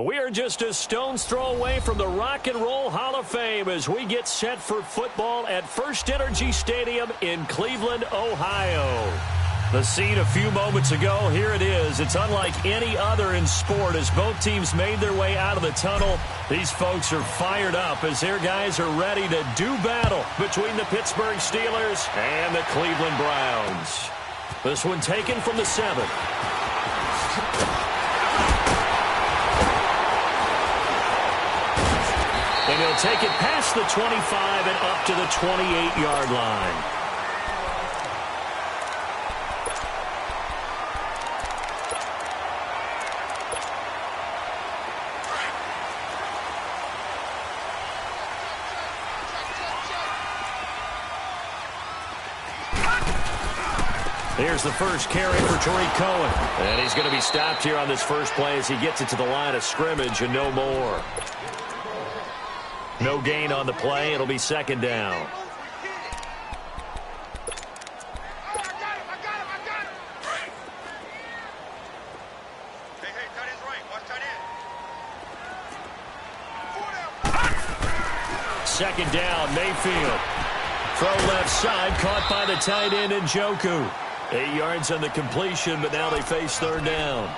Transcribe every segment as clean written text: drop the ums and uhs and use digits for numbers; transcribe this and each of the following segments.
We are just a stone's throw away from the Rock and Roll Hall of Fame as we get set for football at First Energy Stadium in Cleveland, Ohio. The scene a few moments ago, here it is. It's unlike any other in sport as both teams made their way out of the tunnel. These folks are fired up as their guys are ready to do battle between the Pittsburgh Steelers and the Cleveland Browns. This one taken from the 7. And he'll take it past the 25 and up to the 28-yard line. Here's the first carry for Tariq Cohen. And he's going to be stopped here on this first play as he gets it to the line of scrimmage and no more. No gain on the play. It'll be second down. Second down, Mayfield. Throw left side, caught by the tight end Njoku. 8 yards on the completion, but now they face third down.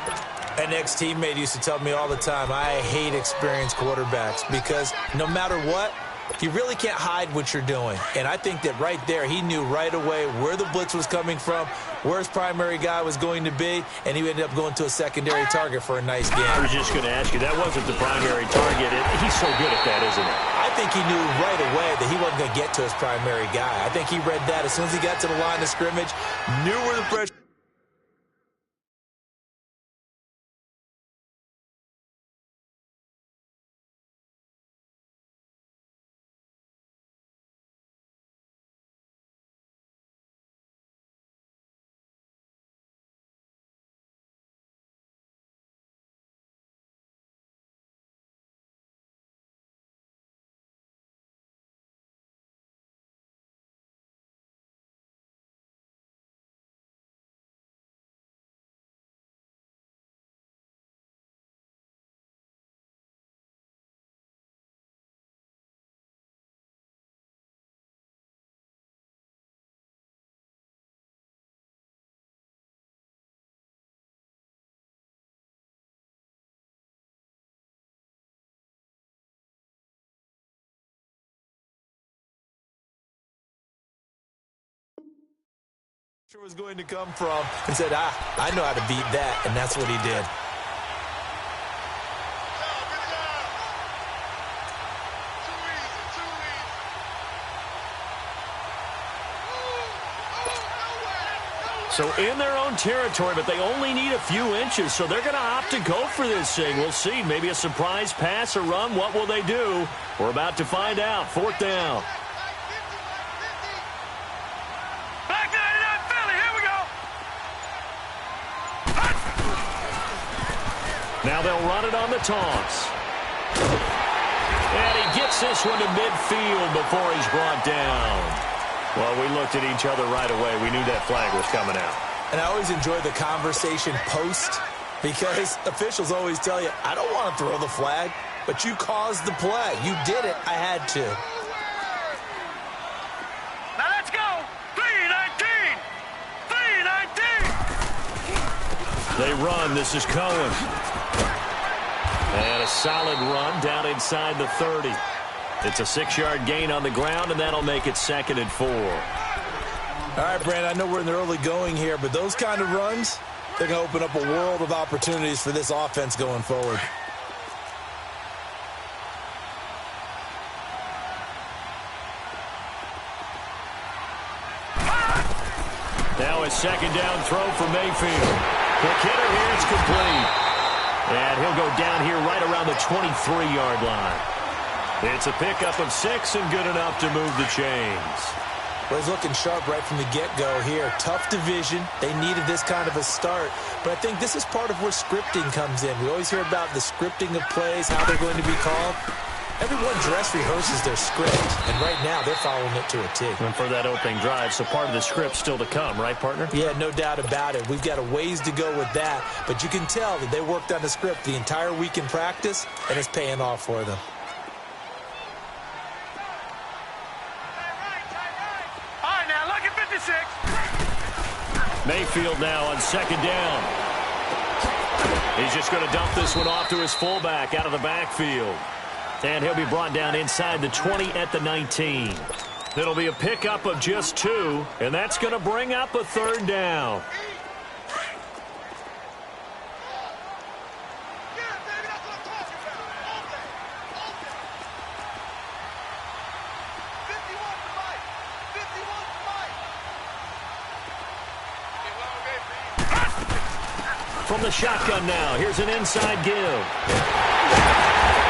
An ex-teammate used to tell me all the time, I hate experienced quarterbacks because no matter what, you really can't hide what you're doing. And I think that right there, he knew right away where the blitz was coming from, where his primary guy was going to be, and he ended up going to a secondary target for a nice game. I was just going to ask you, that wasn't the primary target. He's so good at that, isn't he? I think he knew right away that he wasn't going to get to his primary guy. I think he read that as soon as he got to the line of scrimmage, knew where the pressure. Was going to come from and said, I know how to beat that, and that's what he did. So in their own territory, but they only need a few inches, so they're going to opt to go for this thing. We'll see. Maybe a surprise pass or run. What will they do? We're about to find out. Fourth down. Now they'll run it on the toss. And he gets this one to midfield before he's brought down. Well, we looked at each other right away. We knew that flag was coming out. And I always enjoy the conversation post because officials always tell you, I don't want to throw the flag, but you caused the play. You did it. I had to. Now let's go. 3-19. 3-19. They run. This is Cohen. And a solid run down inside the 30. It's a 6-yard gain on the ground, and that'll make it 2nd and 4. All right, Brandon, I know we're in the early going here, but those kind of runs, they're going to open up a world of opportunities for this offense going forward. Now a second down throw for Mayfield. Quick hitter here, it's complete. And he'll go down here right around the 23-yard line. It's a pickup of 6 and good enough to move the chains. Well, he's looking sharp right from the get-go here. Tough division. They needed this kind of a start. But I think this is part of where scripting comes in. We always hear about the scripting of plays, how they're going to be called. Everyone dress rehearses their script, and right now they're following it to a T. And for that opening drive, so part of the script still to come, right, partner? Yeah, no doubt about it. We've got a ways to go with that, but you can tell that they worked on the script the entire week in practice, and it's paying off for them. All right, now, look at 56. Mayfield now on second down. He's just going to dump this one off to his fullback out of the backfield. And he'll be brought down inside the 20 at the 19. It'll be a pickup of just 2, and that's going to bring up a third down. From the shotgun now, here's an inside give.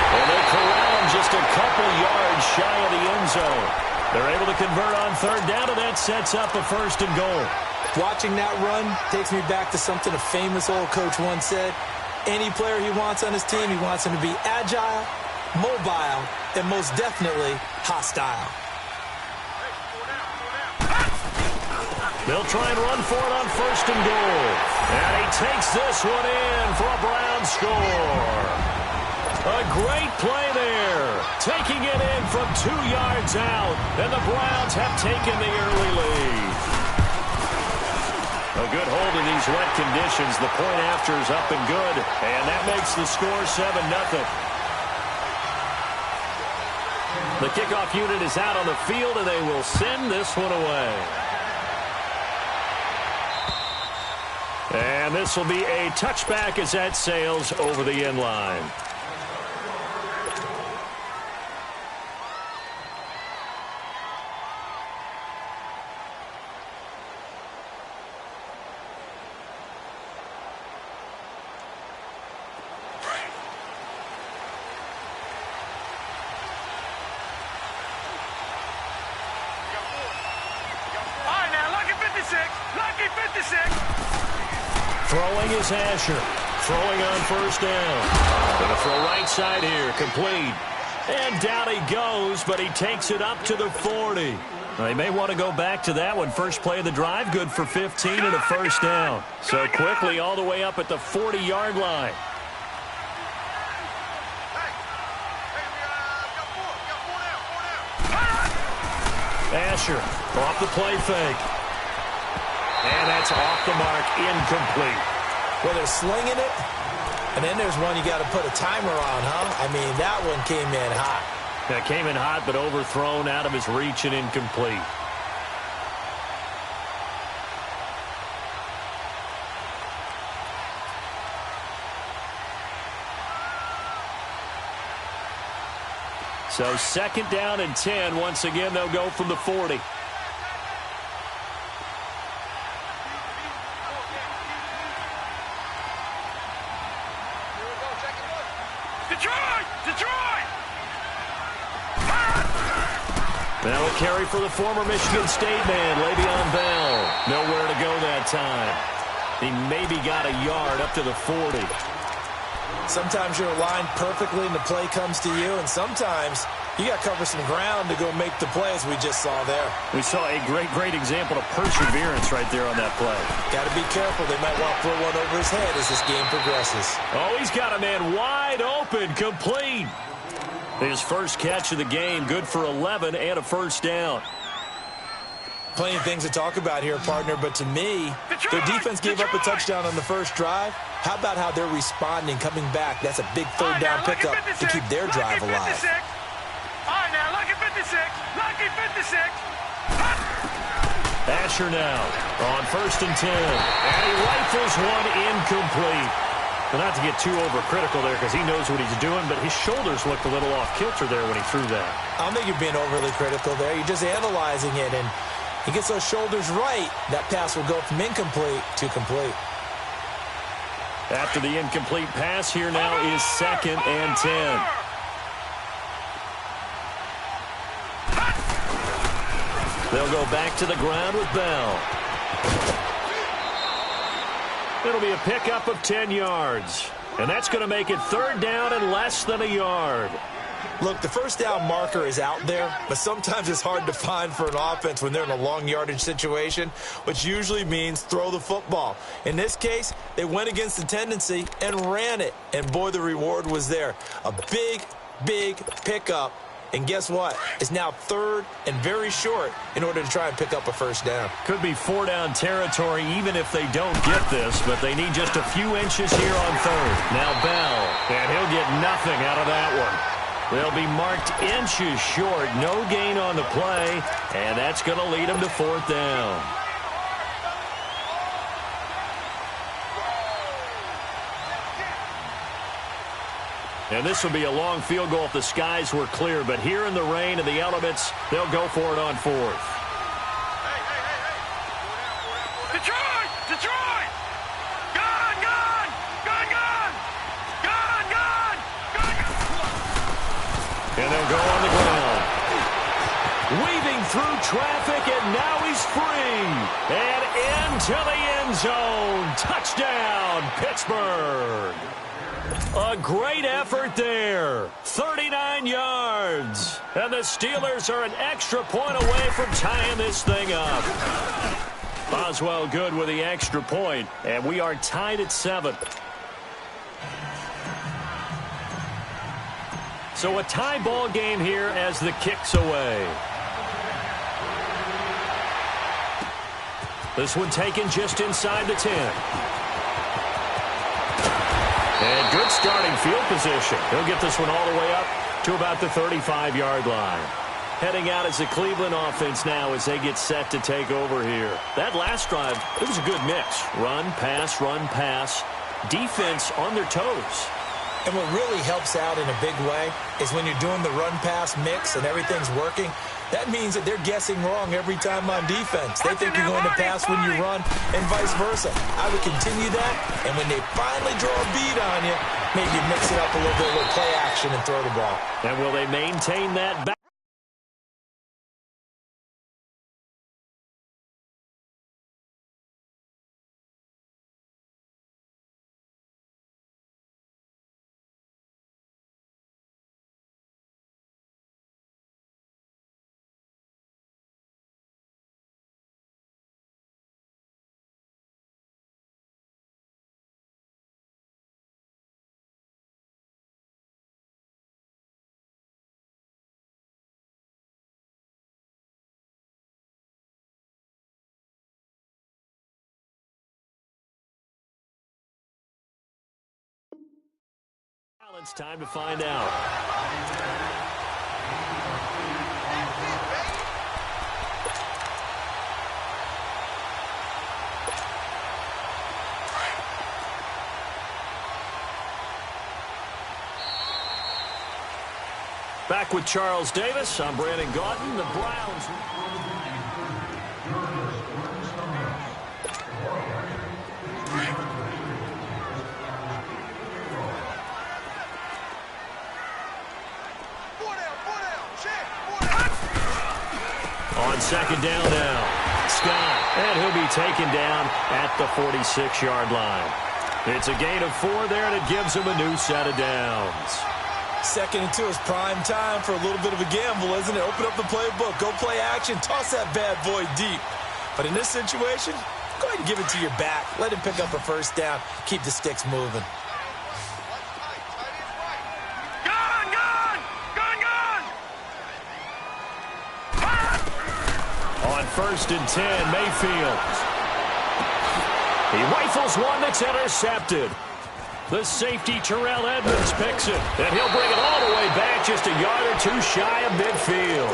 And they corral him just a couple yards shy of the end zone. They're able to convert on third down, and that sets up a 1st and goal. Watching that run takes me back to something a famous old coach once said. Any player he wants on his team, he wants him to be agile, mobile, and most definitely hostile. They'll try and run for it on 1st and goal. And he takes this one in for a Browns score. A great play there. Taking it in from 2 yards out. And the Browns have taken the early lead. A good hold in these wet conditions. The point after is up and good. And that makes the score 7-0. The kickoff unit is out on the field, and they will send this one away. And this will be a touchback as that sails over the end line. Throwing is Asher. Throwing on 1st down. Going to throw right side here. Complete. And down he goes, but he takes it up to the 40. They may want to go back to that one. First play of the drive, good for 15 and a 1st down. So quickly all the way up at the 40-yard line. Asher off the play fake. And that's off the mark, incomplete. Well, they're slinging it, and then there's one you got to put a timer on, huh? I mean, that one came in hot. That came in hot, but overthrown out of his reach and incomplete. So 2nd down and 10. Once again, they'll go from the 40. Now a carry for the former Michigan State man, Le'Veon Bell. Nowhere to go that time. He maybe got a yard up to the 40. Sometimes you're aligned perfectly and the play comes to you, and sometimes you got to cover some ground to go make the play, as we just saw there. We saw a great example of perseverance right there on that play. Got to be careful. They might want to throw one over his head as this game progresses. Oh, he's got a man wide open, complete. His first catch of the game, good for 11 and a 1st down. Plenty of things to talk about here, partner, but to me, their defense gave up a touchdown on the first drive. How about how they're responding, coming back? That's a big 3rd down pickup to keep their drive alive. All right, now, look at 56. Lucky 56. Asher now on 1st and 10. And he rifles one incomplete. Well, not to get too overcritical there because he knows what he's doing, but his shoulders looked a little off kilter there when he threw that. I don't think you're being overly critical there. You're just analyzing it, and he gets those shoulders right. That pass will go from incomplete to complete. After the incomplete pass, here now is 2nd and 10. They'll go back to the ground with Bell. It'll be a pickup of 10 yards. And that's going to make it 3rd down and less than a yard. Look, the first down marker is out there, but sometimes it's hard to find for an offense when they're in a long yardage situation, which usually means throw the football. In this case, they went against the tendency and ran it, and boy, the reward was there. A big, big pickup, and guess what? It's now third and very short in order to try and pick up a first down. Could be four-down territory even if they don't get this, but they need just a few inches here on third. Now Bell, and he'll get nothing out of that one. They'll be marked inches short. No gain on the play, and that's going to lead them to fourth down. And this will be a long field goal if the skies were clear, but here in the rain and the elements, they'll go for it on fourth. Detroit! Detroit! Gone! Gone! Gone! Gone! Gone! Gone! Gone! And they'll go on the ground. Weaving through traffic, and now he's free. And into the end zone. Touchdown, Pittsburgh. A great effort there. 39 yards. And the Steelers are an extra point away from tying this thing up. Boswell good with the extra point, and we are tied at 7. So a tie ball game here as the kick's away. This one taken just inside the 10. And good starting field position. He'll get this one all the way up to about the 35-yard line. Heading out as the Cleveland offense now as they get set to take over here. That last drive, it was a good mix. Run, pass, defense on their toes. And what really helps out in a big way is when you're doing the run-pass mix and everything's working, that means that they're guessing wrong every time on defense. They think you're going to pass when you run and vice versa. I would continue that, and when they finally draw a bead on you, maybe mix it up a little bit with play action and throw the ball. And will they maintain that back? It's time to find out. Back with Charles Davis. I'm Brandon Gaudin. The Browns. On second down now, Scott, and he'll be taken down at the 46-yard line. It's a gain of 4 there, and it gives him a new set of downs. 2nd and 2 is prime time for a little bit of a gamble, isn't it? Open up the playbook, go play action, toss that bad boy deep. But in this situation, go ahead and give it to your back. Let him pick up a first down, keep the sticks moving. First and 10, Mayfield. He rifles one that's intercepted. The safety, Terrell Edmonds, picks it. And he'll bring it all the way back just a yard or two shy of midfield.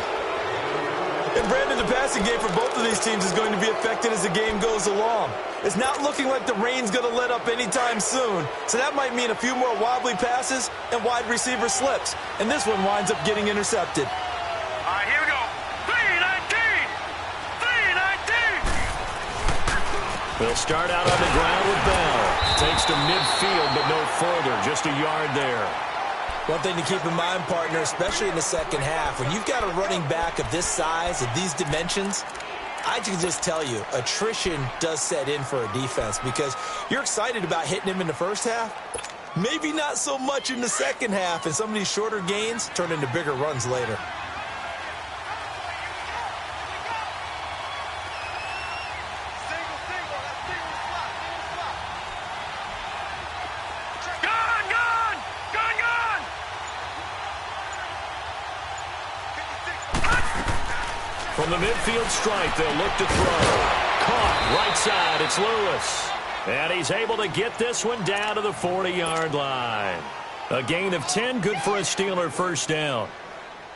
And Brandon, the passing game for both of these teams is going to be affected as the game goes along. It's not looking like the rain's going to let up anytime soon. So that might mean a few more wobbly passes and wide receiver slips. And this one winds up getting intercepted. All right, here we go. 3-19. They'll start out on the ground with Bell. Takes to midfield, but no further. Just a yard there. One thing to keep in mind, partner, especially in the second half, when you've got a running back of this size, of these dimensions, I can just tell you, attrition does set in for a defense because you're excited about hitting him in the first half, Maybe not so much in the second half, and some of these shorter gains turn into bigger runs later. From the midfield stripe, they'll look to throw. Caught right side, it's Lewis. And he's able to get this one down to the 40-yard line. A gain of 10, good for a Steeler first down.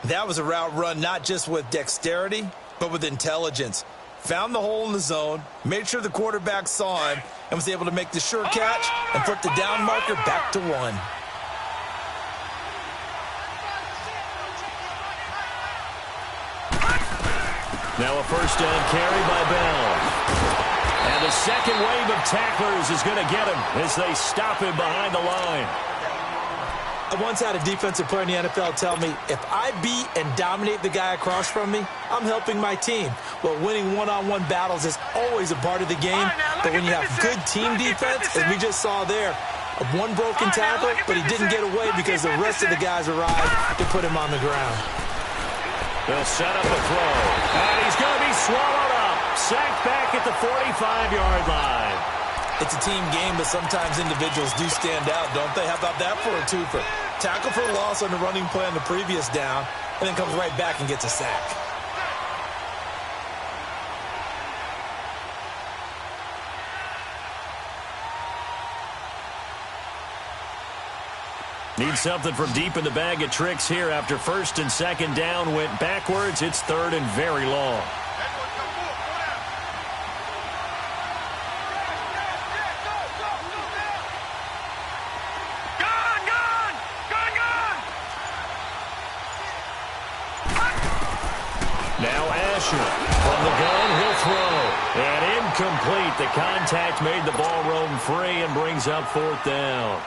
That was a route run not just with dexterity, but with intelligence. Found the hole in the zone, made sure the quarterback saw him, and was able to make the sure catch and put the down marker back to 1. Now a first down carry by Bell. And the second wave of tacklers is going to get him as they stop him behind the line. I once had a defensive player in the NFL tell me, if I beat and dominate the guy across from me, I'm helping my team. Well, winning one-on-one battles is always a part of the game, but when you have good team defense, as we just saw there, one broken tackle, but he didn't get away because the rest of the guys arrived to put him on the ground. They'll set up a throw. And he's going to be swallowed up. Sacked back at the 45-yard line. It's a team game, but sometimes individuals do stand out, don't they? How about that for a twofer? Tackle for loss on the running play on the previous down, and then comes right back and gets a sack. Need something from deep in the bag of tricks here after first and second down went backwards. It's third and very long. Now Asher from the gun, he'll throw. And incomplete. The contact made the ball roam free and brings up fourth down.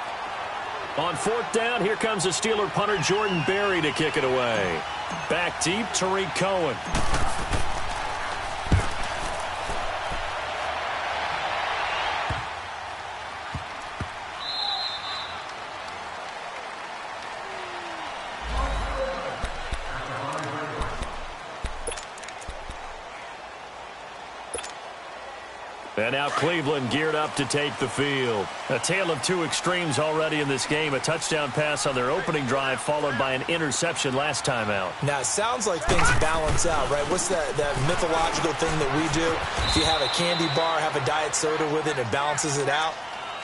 On fourth down, here comes the Steeler punter Jordan Berry to kick it away. Back deep, Tariq Cohen. And now Cleveland geared up to take the field. A tale of two extremes already in this game. A touchdown pass on their opening drive followed by an interception last time out. Now, it sounds like things balance out, right? What's that mythological thing that we do? If you have a candy bar, have a diet soda with it, it balances it out.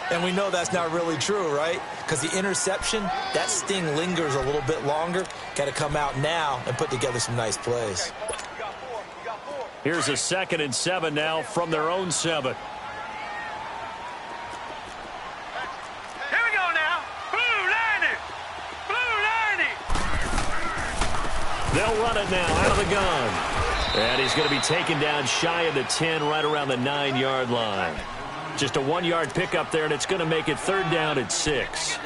And we know that's not really true, right? Because the interception, that sting lingers a little bit longer. Got to come out now and put together some nice plays. Here's a 2nd and 7 now from their own 7. Here we go now. Blue 90. Blue 90. They'll run it now out of the gun. And he's going to be taken down shy of the 10, right around the 9-yard line. Just a 1-yard pickup there, and it's going to make it third down at 6.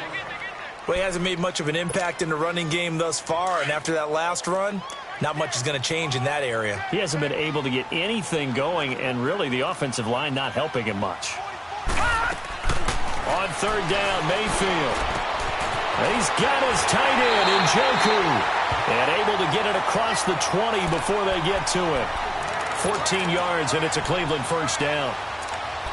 Well, he hasn't made much of an impact in the running game thus far, and after that last run, not much is going to change in that area. He hasn't been able to get anything going, and really the offensive line not helping him much. On third down, Mayfield. And he's got his tight end in Njoku. And able to get it across the 20 before they get to it. 14 yards, and it's a Cleveland first down.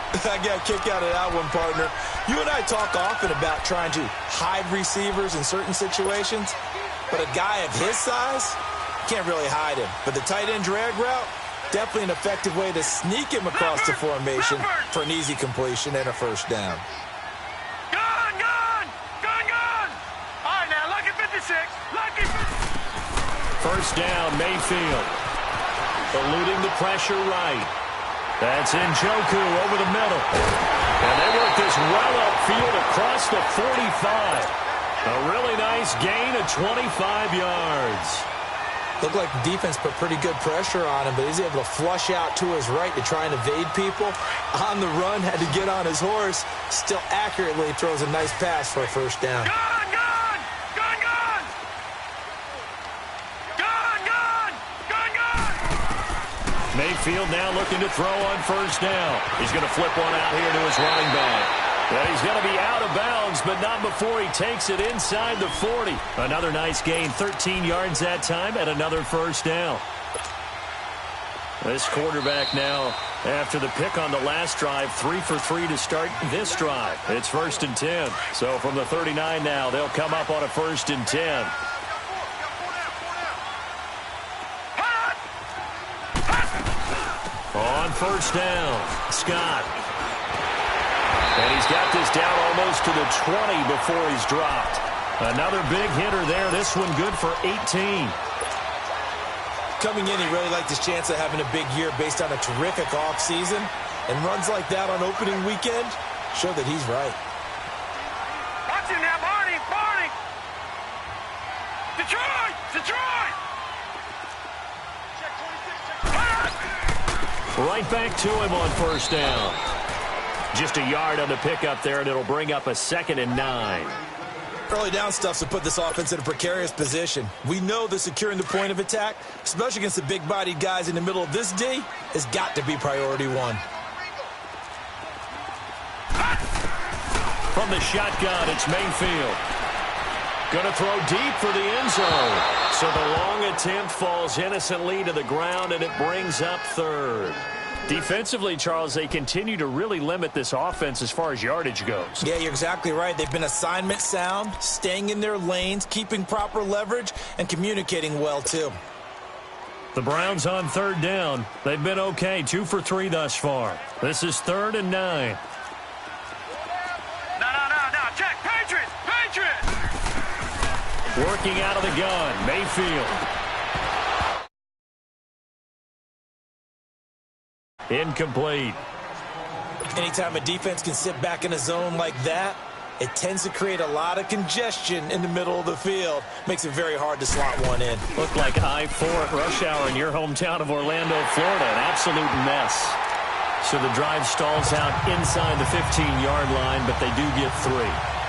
I got a kick out of that one, partner. You and I talk often about trying to hide receivers in certain situations, but a guy of his size can't really hide him. But the tight end drag route, definitely an effective way to sneak him across the formation for an easy completion and a first down. Gun, gun, gun, gun. All right, now, lucky 56. Lucky 56. First down, Mayfield. Eluding the pressure right. That's Njoku over the middle. And they work this well upfield across the 45. A really nice gain of 25 yards. Looked like the defense put pretty good pressure on him, but he's able to flush out to his right to try and evade people. On the run, had to get on his horse. Still accurately throws a nice pass for a first down. Gun, gun, gun, gun. Gun, gun, gun, gun. Mayfield now looking to throw on first down. He's going to flip one out here to his running back. And he's going to be out of bounds, but not before he takes it inside the 40. Another nice gain, 13 yards that time, and another first down. This quarterback now, after the pick on the last drive, 3 for 3 to start this drive. It's 1st and 10. So from the 39 now, they'll come up on a 1st and 10. On 1st down, Scott. And he's got this down almost to the 20 before he's dropped. Another big hitter there. This one good for 18. Coming in, he really liked his chance of having a big year based on a terrific offseason. And runs like that on opening weekend show that he's right. Watch him now, Barney! Barney! Detroit! Detroit! Right back to him on 1st down. Just a yard on the pickup there, and it'll bring up a 2nd and 9. Early down stuff's to put this offense in a precarious position. We know that securing the point of attack, especially against the big-bodied guys in the middle of this D, has got to be priority one. From the shotgun, it's Mayfield. Going to throw deep for the end zone. So the long attempt falls innocently to the ground, and it brings up 3rd. Defensively, Charles, they continue to really limit this offense as far as yardage goes. Yeah, you're exactly right. They've been assignment sound, staying in their lanes, keeping proper leverage, and communicating well, too. The Browns on 3rd down. They've been okay, 2 for 3 thus far. This is 3rd and 9. No, check, Patriots! Patriots! Working out of the gun, Mayfield. Incomplete. Anytime a defense can sit back in a zone like that, it tends to create a lot of congestion in the middle of the field. Makes it very hard to slot one in. Looked like I-4 at rush hour in your hometown of Orlando, Florida. An absolute mess. So the drive stalls out inside the 15-yard line, but they do get 3.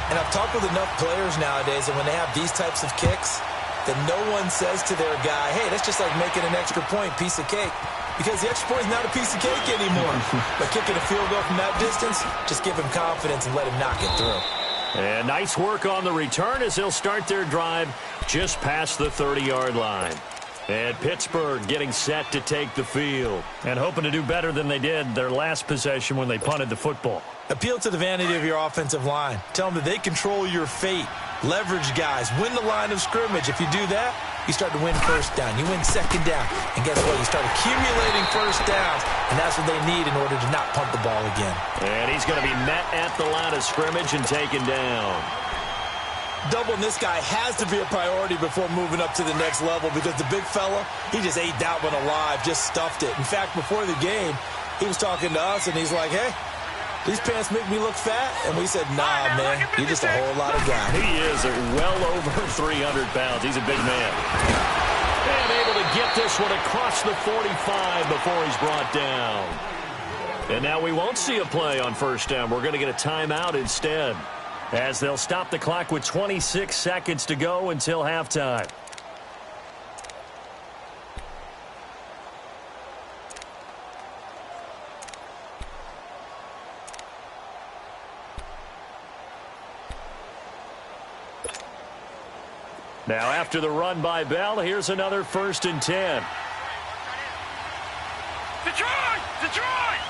And I've talked with enough players nowadays, and when they have these types of kicks, that no one says to their guy, hey, that's just like making an extra point, piece of cake. Because the extra point is not a piece of cake anymore. But kicking a field goal from that distance, just give him confidence and let him knock it through. And nice work on the return as they'll start their drive just past the 30-yard line. And Pittsburgh getting set to take the field and hoping to do better than they did their last possession when they punted the football. Appeal to the vanity of your offensive line. Tell them that they control your fate. Leverage guys. Win the line of scrimmage. If you do that, you start to win 1st down. You win 2nd down. And guess what? You start accumulating 1st downs. And that's what they need in order to not punt the ball again. And he's going to be met at the line of scrimmage and taken down. Doubling this guy has to be a priority before moving up to the next level because the big fella, he just ate that one alive, just stuffed it. In fact, before the game, he was talking to us, and he's like, hey, these pants make me look fat. And we said, nah, man, you're just a whole lot of guy. He is well over 300 pounds. He's a big man. And able to get this one across the 45 before he's brought down. And now we won't see a play on 1st down. We're going to get a timeout instead, as they'll stop the clock with 26 seconds to go until halftime. Now after the run by Bell, here's another 1st and 10. Detroit! Detroit!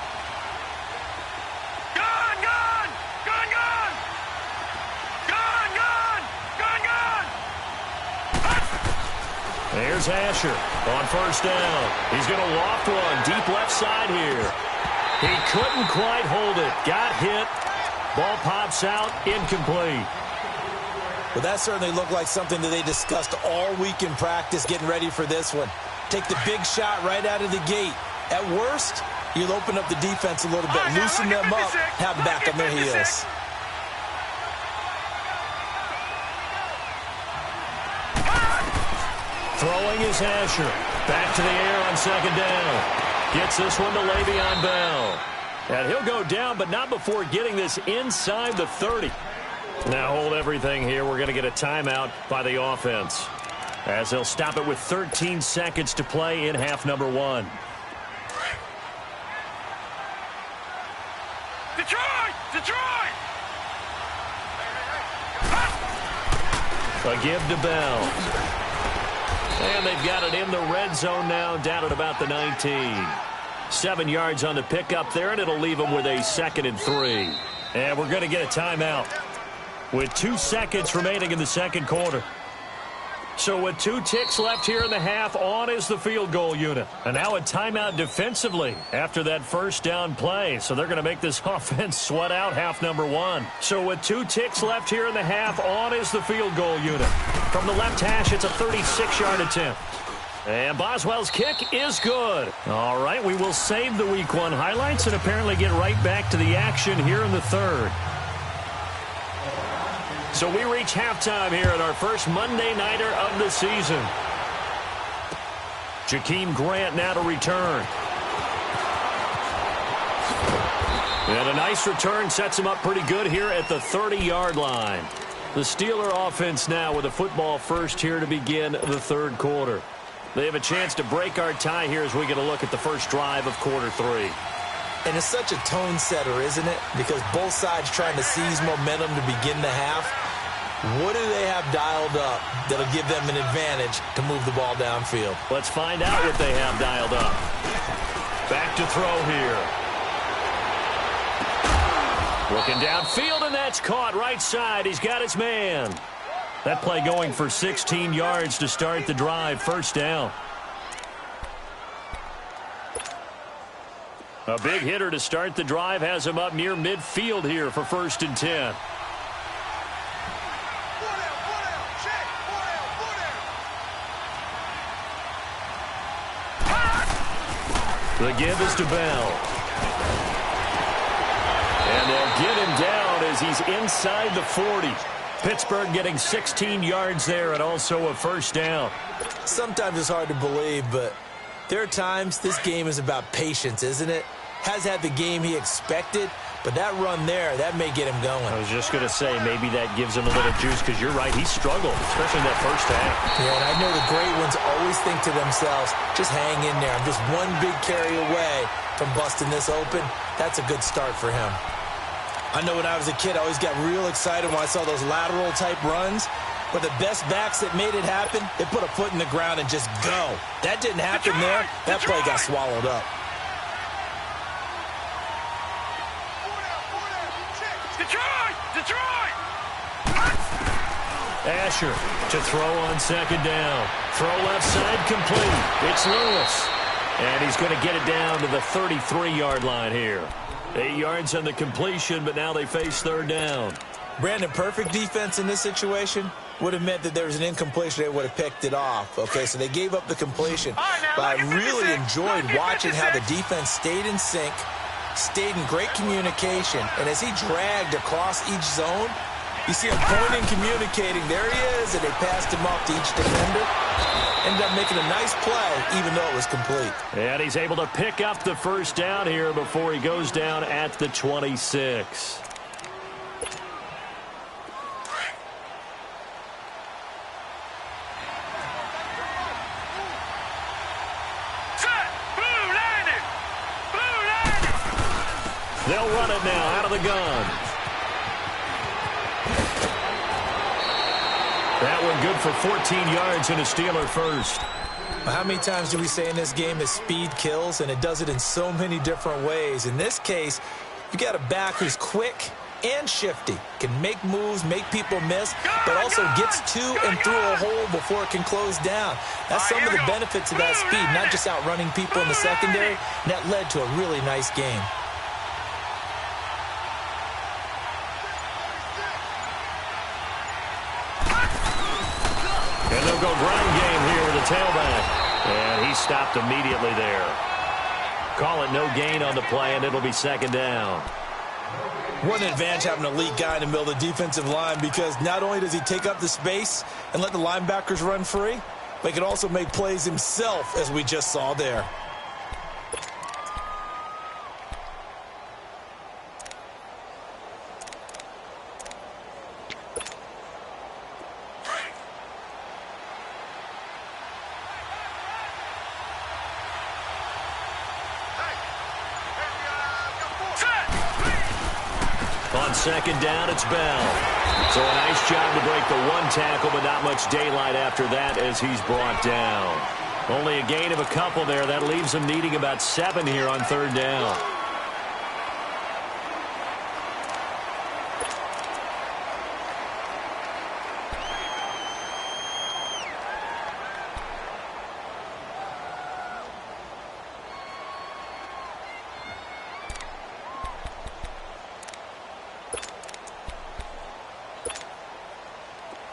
Gun! Gun! Gun! Gun! Gun! Gun! Gun! Gun! There's Asher on 1st down. He's going to loft one deep left side here. He couldn't quite hold it. Got hit. Ball pops out. Incomplete. Well, that certainly looked like something that they discussed all week in practice getting ready for this one. Take the big shot right out of the gate. At worst, you'll open up the defense a little bit, loosen them up, have them back on their heels. Throwing is Asher. Back to the air on 2nd down. Gets this one to Le'Veon Bell. And he'll go down, but not before getting this inside the 30. Now hold everything here. We're going to get a timeout by the offense, as they'll stop it with 13 seconds to play in half number 1. Detroit! Detroit! A give to Bell. And they've got it in the red zone now, down at about the 19. 7 yards on the pickup there, and it'll leave them with a 2nd and 3. And we're going to get a timeout with 2 seconds remaining in the second quarter. So with 2 ticks left here in the half, on is the field goal unit. And now a timeout defensively after that first down play. So they're going to make this offense sweat out half number 1. So with 2 ticks left here in the half, on is the field goal unit. From the left hash, it's a 36-yard attempt. And Boswell's kick is good. All right, we will save the Week 1 highlights and apparently get right back to the action here in the third. So we reach halftime here at our first Monday Nighter of the season. Jakeem Grant now to return. And a nice return sets him up pretty good here at the 30-yard line. The Steeler offense now with a football first here to begin the third quarter. They have a chance to break our tie here as we get a look at the first drive of quarter 3. And it's such a tone setter, isn't it? Because both sides trying to seize momentum to begin the half. What do they have dialed up that'll give them an advantage to move the ball downfield? Let's find out what they have dialed up. Back to throw here. Looking downfield, and that's caught right side. He's got his man. That play going for 16 yards to start the drive. First down. A big hitter to start the drive has him up near midfield here for 1st and 10. The give is to Bell. And they'll get him down as he's inside the 40. Pittsburgh getting 16 yards there and also a first down. Sometimes it's hard to believe, but there are times this game is about patience, isn't it? Has had the game he expected, but that run there, that may get him going. I was just going to say, maybe that gives him a little juice, because you're right, he struggled, especially in that first half. Yeah, and I know the great ones always think to themselves, just hang in there. I'm just one big carry away from busting this open. That's a good start for him. I know when I was a kid, I always got real excited when I saw those lateral-type runs. But the best backs that made it happen, they put a foot in the ground and just go. That didn't happen there. That play got swallowed up. Detroit! Asher to throw on 2nd down. Throw left side complete. It's Lewis. And he's going to get it down to the 33-yard line here. 8 yards on the completion, but now they face 3rd down. Brandon, perfect defense in this situation would have meant that there was an incompletion. They would have picked it off. Okay, so they gave up the completion. But I really enjoyed watching how the defense stayed in sync, stayed in great communication, and as he dragged across each zone, you see him pointing, communicating. There he is, and they passed him off to each defender. Ended up making a nice play, even though it was complete. And he's able to pick up the first down here before he goes down at the 26. They'll run it now out of the gun. That one good for 14 yards and a Steeler first. How many times do we say in this game that speed kills, and it does it in so many different ways? In this case, you got a back who's quick and shifty, can make moves, make people miss, but also gets to and through a hole before it can close down. That's some of the benefits of that speed, not just outrunning people in the secondary, and that led to a really nice game. And they'll go grind game here with the tailback. And he stopped immediately there. Call it no gain on the play, and it'll be 2nd down. What an advantage having an elite guy in the middle of the defensive line, because not only does he take up the space and let the linebackers run free, but he can also make plays himself, as we just saw there. On second down, it's Bell. So a nice job to break the one tackle, but not much daylight after that as he's brought down. Only a gain of a couple there. That leaves him needing about 7 here on third down.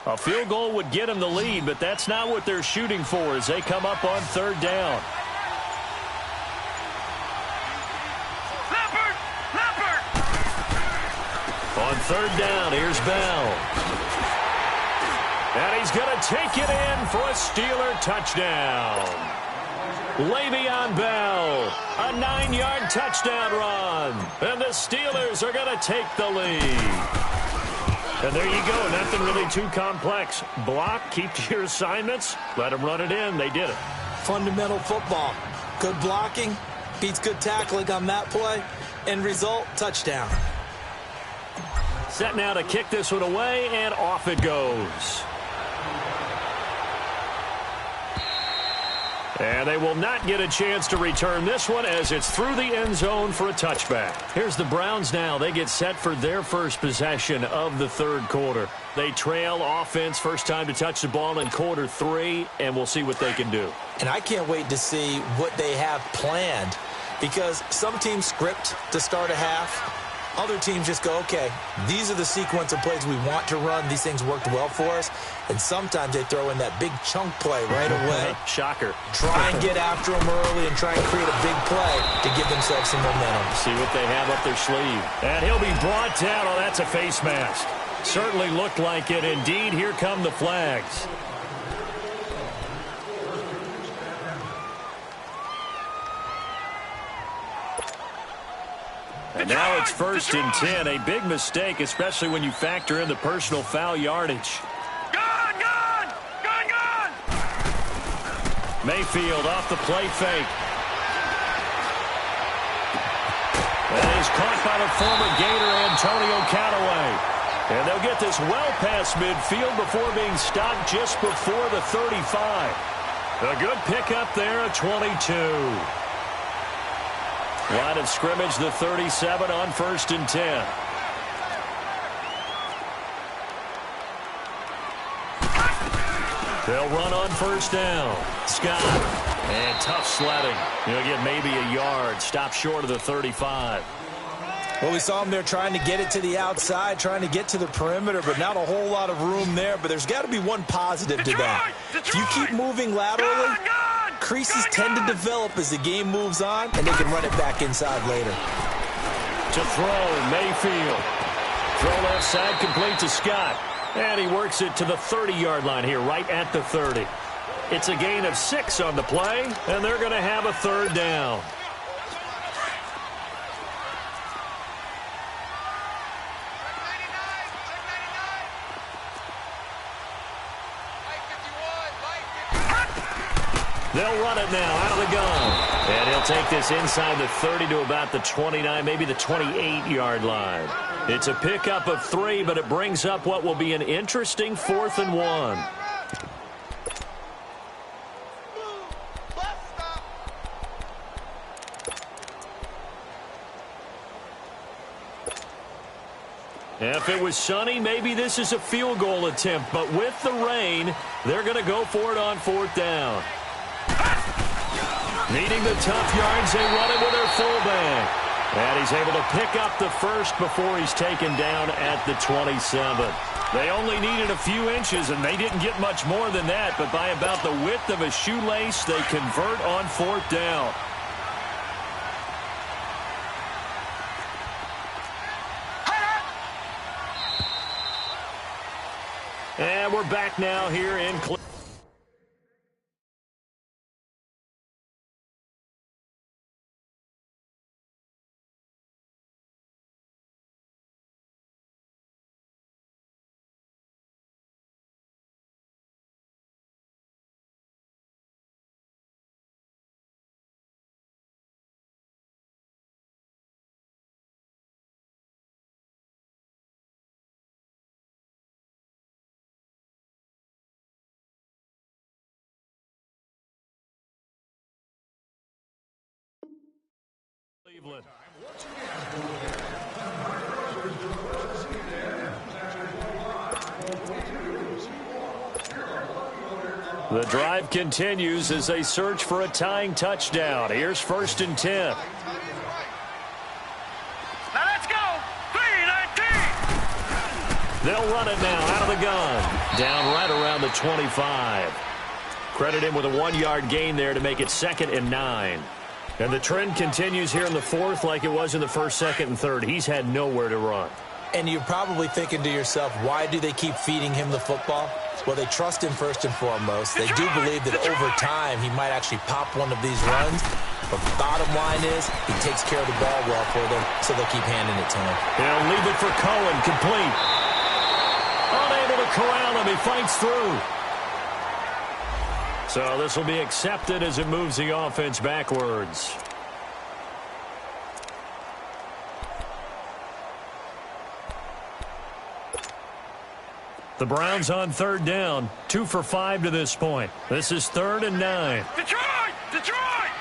A field goal would get them the lead, but that's not what they're shooting for as they come up on third down. Leopard! On third down, here's Bell. And he's going to take it in for a Steeler touchdown. Le'Veon Bell, a 9-yard touchdown run. And the Steelers are going to take the lead. And there you go. Nothing really too complex. Block, keep to your assignments, let them run it in. They did it. Fundamental football. Good blocking beats good tackling on that play. End result, touchdown. Set now to kick this one away, and off it goes. And they will not get a chance to return this one as it's through the end zone for a touchback. Here's the Browns now. They get set for their first possession of the third quarter. They trail offense, first time to touch the ball in quarter 3, and we'll see what they can do. And I can't wait to see what they have planned because some teams script to start a half. Other teams just go, okay, these are the sequence of plays we want to run. These things worked well for us. And sometimes they throw in that big chunk play right away. Shocker. Try and get after them early and try and create a big play to give themselves some momentum. See what they have up their sleeve. And he'll be brought down. Oh, that's a face mask. Certainly looked like it. Indeed, here come the flags. And now it's first and 10. A big mistake, especially when you factor in the personal foul yardage. Gone! Mayfield off the play fake. That is caught by the former Gator Antonio Callaway. And they'll get this well past midfield before being stopped just before the 35. A good pickup there at 22. Line of scrimmage, the 37 on first and 10. They'll run on first down. Scott. And tough sledding. He'll get maybe a yard. Stop short of the 35. Well, we saw him there trying to get it to the outside, trying to get to the perimeter, but not a whole lot of room there. But there's got to be one positive to that. If you keep moving laterally, creases tend to develop as the game moves on, and they can run it back inside later. To throw, Mayfield. Throw left side, complete to Scott. And he works it to the 30-yard line here, right at the 30. It's a gain of 6 on the play, and they're going to have a third down. They'll run it now out of the gun. And he'll take this inside the 30 to about the 29, maybe the 28-yard line. It's a pickup of 3, but it brings up what will be an interesting 4th and 1. If it was sunny, maybe this is a field goal attempt. But with the rain, they're going to go for it on 4th down. Needing the tough yards, they run it with their fullback. And he's able to pick up the first before he's taken down at the 27. They only needed a few inches, and they didn't get much more than that. But by about the width of a shoelace, they convert on 4th down. And we're back now here in Cleveland. Cleveland. The drive continues as they search for a tying touchdown. Here's 1st and 10. Now let's go. 3-19. They'll run it now out of the gun. Down right around the 25. Credit him with a 1-yard gain there to make it 2nd and 9. And the trend continues here in the 4th like it was in the 1st, 2nd, and 3rd. He's had nowhere to run. And you're probably thinking to yourself, why do they keep feeding him the football? Well, they trust him first and foremost. They do believe that over time he might actually pop one of these runs. But the bottom line is he takes care of the ball well for them, so they'll keep handing it to him. They'll leave it for Cohen, complete. Unable to corral him, he fights through. So this will be accepted as it moves the offense backwards. The Browns on 3rd down, 2 for 5 to this point. This is 3rd and 9. Detroit! Detroit!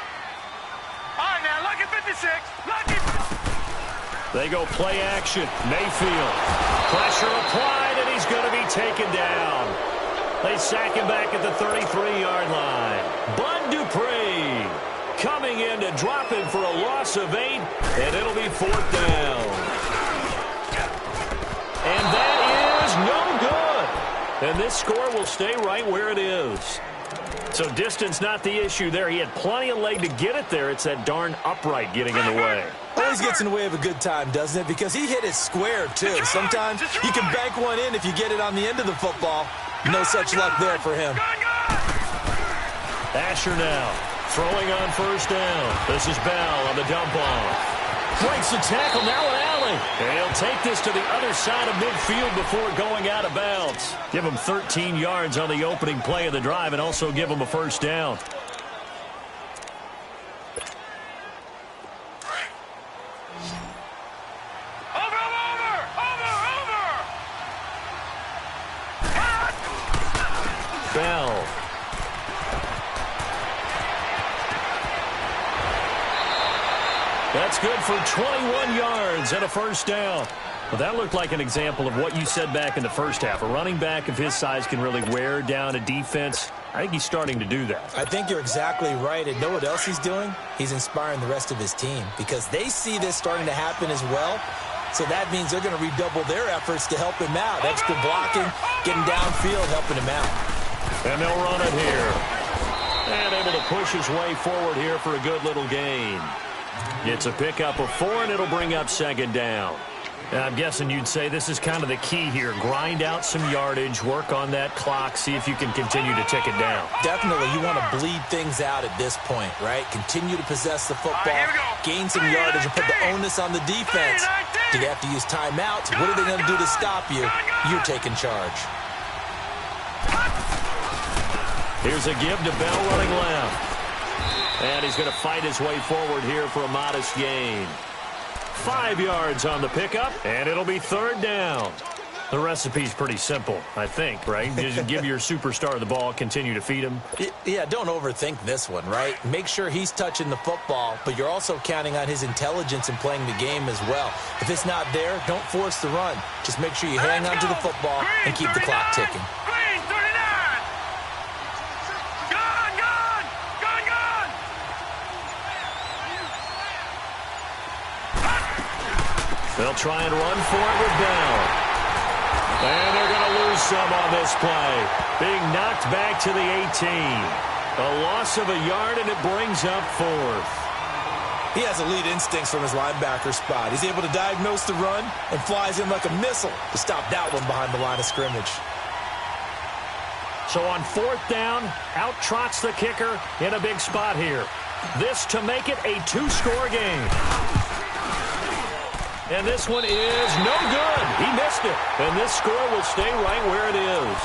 All right, now, lucky 56. Lucky. They go play action. Mayfield. Pressure applied, and he's going to be taken down. They sack him back at the 33-yard line. Bud Dupree coming in to drop him for a loss of 8, and it'll be 4th down. And that is no good. And this score will stay right where it is. So distance not the issue there. He had plenty of leg to get it there. It's that darn upright getting in the way. Always gets in the way of a good time, doesn't it? Because he hit it square, too. Sometimes you can bank one in if you get it on the end of the football. No such luck there for him. Asher now throwing on 1st down. This is Bell on the dump off. Breaks the tackle, now an alley. And he'll take this to the other side of midfield before going out of bounds. Give him 13 yards on the opening play of the drive and also give him a 1st down. Bell. That's good for 21 yards and a 1st down. Well, that looked like an example of what you said back in the 1st half. A running back of his size can really wear down a defense. I think he's starting to do that. I think you're exactly right. And know what else he's doing? He's inspiring the rest of his team because they see this starting to happen as well. So that means they're going to redouble their efforts to help him out. Extra blocking, getting downfield, helping him out. And they'll run it here. And able to push his way forward here for a good little gain. It's a pickup of 4, and it'll bring up 2nd down. And I'm guessing you'd say this is kind of the key here. Grind out some yardage, work on that clock, see if you can continue to tick it down. Definitely. You want to bleed things out at this point, right? Continue to possess the football, gain some yardage, and put the onus on the defense. Do you have to use timeouts? What are they going to do to stop you? You're taking charge. Here's a give to Bell running left. And he's going to fight his way forward here for a modest gain. 5 yards on the pickup, and it'll be 3rd down. The recipe's pretty simple, I think, right? Just give your superstar the ball, continue to feed him. Yeah, don't overthink this one, right? Make sure he's touching the football, but you're also counting on his intelligence in playing the game as well. If it's not there, don't force the run. Just make sure you hang on to the football and keep the clock ticking. They'll try and run for it with Bell. And they're going to lose some on this play. Being knocked back to the 18. A loss of a yard, and it brings up 4th. He has elite instincts from his linebacker spot. He's able to diagnose the run and flies in like a missile to stop that one behind the line of scrimmage. So on 4th down, out trots the kicker in a big spot here. This to make it a 2-score game. And this one is no good. He missed it. And this score will stay right where it is.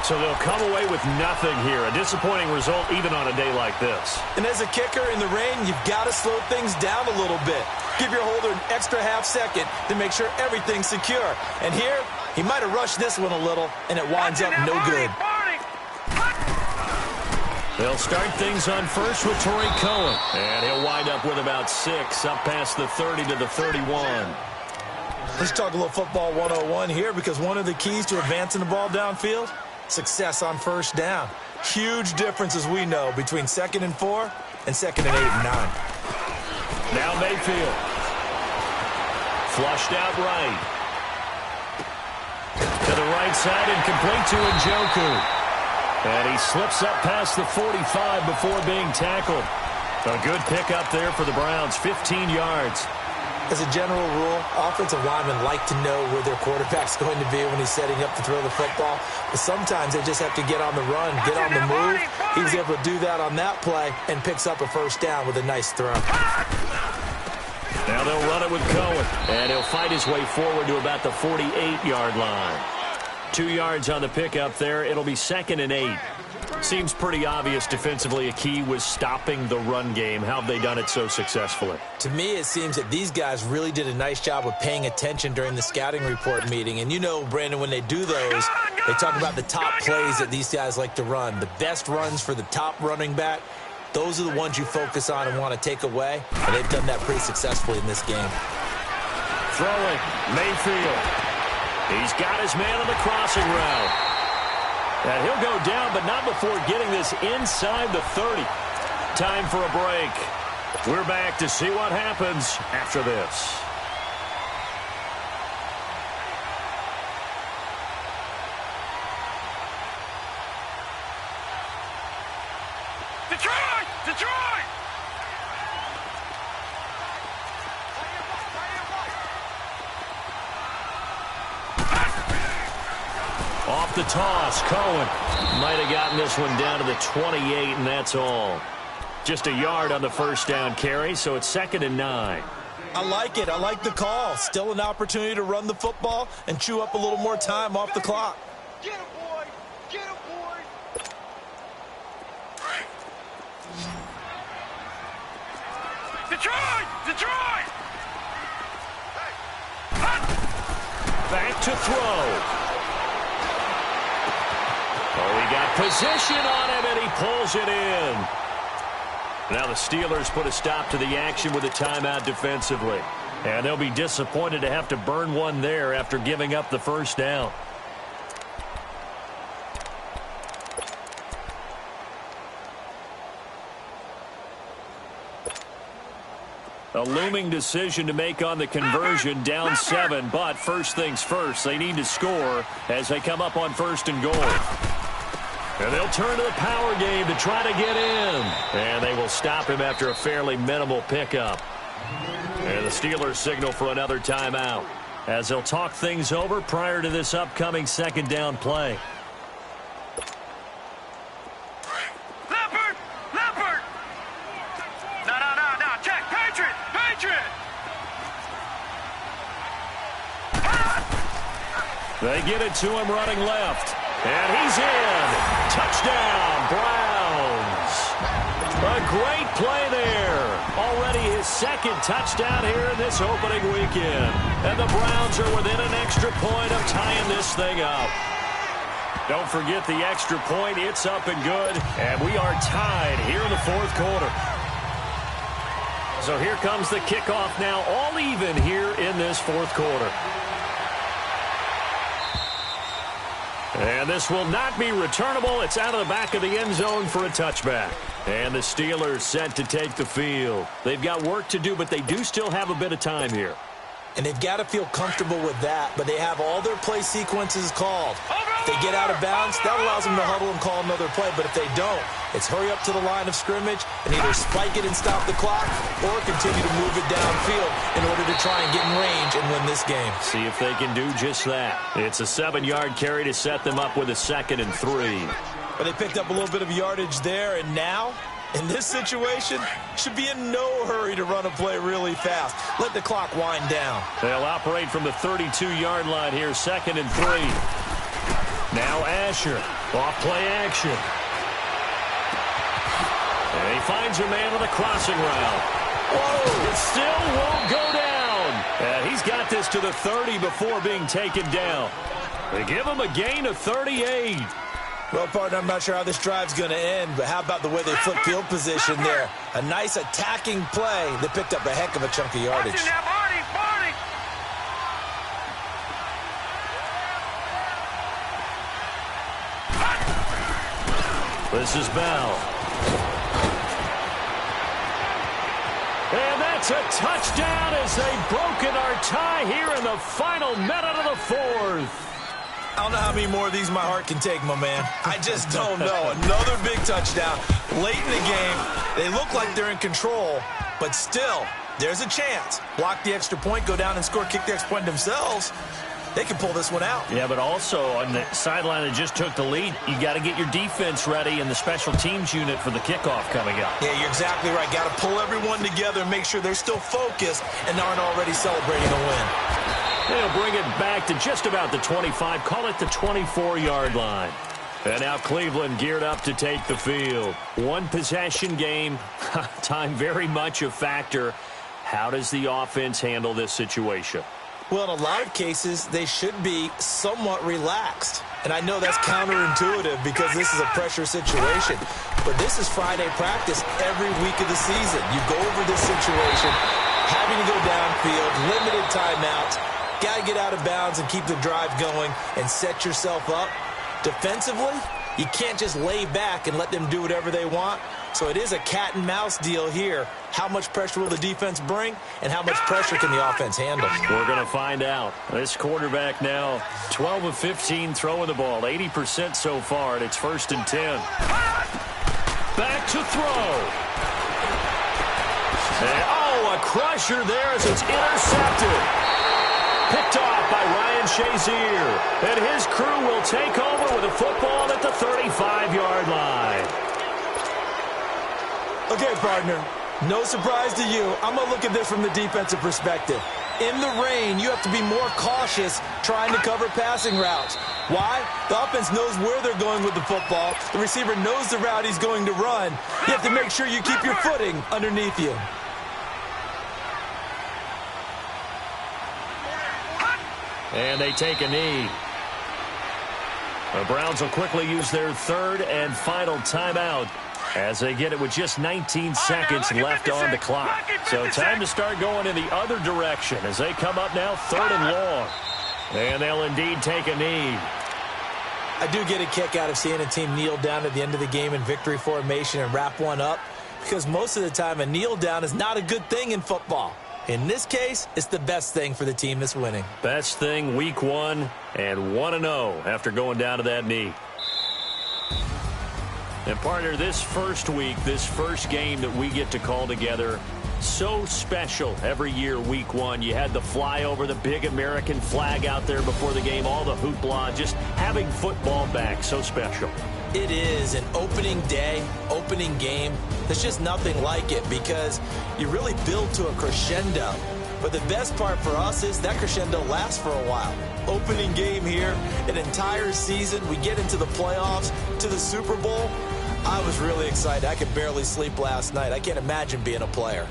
So they'll come away with nothing here. A disappointing result even on a day like this. And as a kicker in the rain, you've got to slow things down a little bit. Give your holder an extra half-second to make sure everything's secure. And here, he might have rushed this one a little, and it winds up no good. They'll start things on first with Torrey Cohen. And he'll wind up with about 6, up past the 30 to the 31. Let's talk a little football 101 here, because one of the keys to advancing the ball downfield, success on first down. Huge difference, as we know, between 2nd and 4 and 2nd and 8 and 9. Now Mayfield. Flushed out right. To the right side and complete to Njoku. And he slips up past the 45 before being tackled. A good pickup there for the Browns, 15 yards. As a general rule, offensive linemen like to know where their quarterback's going to be when he's setting up to throw the football. But sometimes they just have to get on the run, get on the move. He was able to do that on that play and picks up a first down with a nice throw. Now they'll run it with Cohen. And he'll fight his way forward to about the 48-yard line. 2 yards on the pickup there. It'll be 2nd and 8. Seems pretty obvious defensively a key was stopping the run game. How have they done it so successfully? To me, it seems that these guys really did a nice job of paying attention during the scouting report meeting. And you know, Brandon, when they do those, they talk about the top plays that these guys like to run. The best runs for the top running back, those are the ones you focus on and want to take away. And they've done that pretty successfully in this game. Throwing, Mayfield. He's got his man on the crossing route. And he'll go down, but not before getting this inside the 30. Time for a break. We're back to see what happens after this. Detroit! Detroit! Off the toss, Cohen might have gotten this one down to the 28, and that's all. Just a yard on the first down carry, so it's 2nd and 9. I like it. I like the call. Still an opportunity to run the football and chew up a little more time off the clock. Get him, boy! Get him, boy! Detroit! Detroit! Back to throw. Oh, he got position on him, and he pulls it in. Now the Steelers put a stop to the action with a timeout defensively. And they'll be disappointed to have to burn one there after giving up the first down. A looming decision to make on the conversion, down 7, but first things first, they need to score as they come up on 1st and goal. And they'll turn to the power game to try to get in. And they will stop him after a fairly minimal pickup. And the Steelers signal for another timeout as they'll talk things over prior to this upcoming 2nd down play. Leopard! Leopard! No. Check! Patriot! Patriot! They get it to him running left. And he's in. Touchdown, Browns. A great play there. Already his 2nd touchdown here in this opening weekend. And the Browns are within an extra point of tying this thing up. Don't forget the extra point. It's up and good. And we are tied here in the 4th quarter. So here comes the kickoff now, all even here in this 4th quarter. And this will not be returnable. It's out of the back of the end zone for a touchback. And the Steelers set to take the field. They've got work to do, but they do still have a bit of time here. And they've got to feel comfortable with that, but they have all their play sequences called. If they get out of bounds, that allows them to huddle and call another play. But if they don't, it's hurry up to the line of scrimmage and either spike it and stop the clock or continue to move it downfield in order to try and get in range and win this game. See if they can do just that. It's a 7-yard carry to set them up with a 2nd and 3. But they picked up a little bit of yardage there, and now, in this situation, should be in no hurry to run a play really fast. Let the clock wind down. They'll operate from the 32-yard line here, 2nd and 3. Now Asher, off play action. And he finds a man on the crossing route. Whoa, it still won't go down. And he's got this to the 30 before being taken down. They give him a gain of 38. Well, partner, I'm not sure how this drive's going to end, but how about the way they flip field position there? A nice attacking play that picked up a heck of a chunk of yardage. This is Bell. And that's a touchdown as they've broken our tie here in the final minute of the fourth. I don't know how many more of these my heart can take, my man. I just don't know. Another big touchdown late in the game. They look like they're in control, but still, there's a chance. Block the extra point, go down and score, kick the extra point themselves. They can pull this one out. Yeah, but also on the sideline that just took the lead, you got to get your defense ready and the special teams unit for the kickoff coming up. Yeah, you're exactly right. Got to pull everyone together and make sure they're still focused and aren't already celebrating a win. They'll bring it back to just about the 25, call it the 24-yard line. And now Cleveland geared up to take the field. One possession game, time very much a factor. How does the offense handle this situation? Well, in a lot of cases, they should be somewhat relaxed. And I know that's counterintuitive because this is a pressure situation. But this is Friday practice every week of the season. You go over this situation, having to go downfield, limited timeouts, got to get out of bounds and keep the drive going and set yourself up. Defensively, you can't just lay back and let them do whatever they want. So it is a cat and mouse deal here. How much pressure will the defense bring, and how much pressure can the offense handle? We're going to find out. This quarterback now 12 of 15 throwing the ball, 80% so far, and it's 1st and 10. Back to throw. And, a crusher there as it's intercepted. Picked off by Ryan Shazier. And his crew will take over with a football at the 35-yard line. Okay, partner, no surprise to you. I'm going to look at this from the defensive perspective. In the rain, you have to be more cautious trying to cover passing routes. Why? The offense knows where they're going with the football. The receiver knows the route he's going to run. You have to make sure you keep your footing underneath you. And they take a knee. The Browns will quickly use their third and final timeout as they get it with just 19 seconds left on the clock. So time to start going in the other direction as they come up now 3rd and long. And they'll indeed take a knee. I do get a kick out of seeing a team kneel down at the end of the game in victory formation and wrap one up, because most of the time a kneel down is not a good thing in football. In this case, it's the best thing for the team that's winning. Best thing week 1 and 1-0 after going down to that knee. And partner, this first week, this first game that we get to call together, so special every year, week 1. You had the flyover, the big American flag out there before the game, all the hoopla, just having football back, so special. It is an opening day, opening game. There's just nothing like it because you really build to a crescendo. But the best part for us is that crescendo lasts for a while. Opening game here, an entire season. We get into the playoffs, to the Super Bowl. I was really excited. I could barely sleep last night. I can't imagine being a player.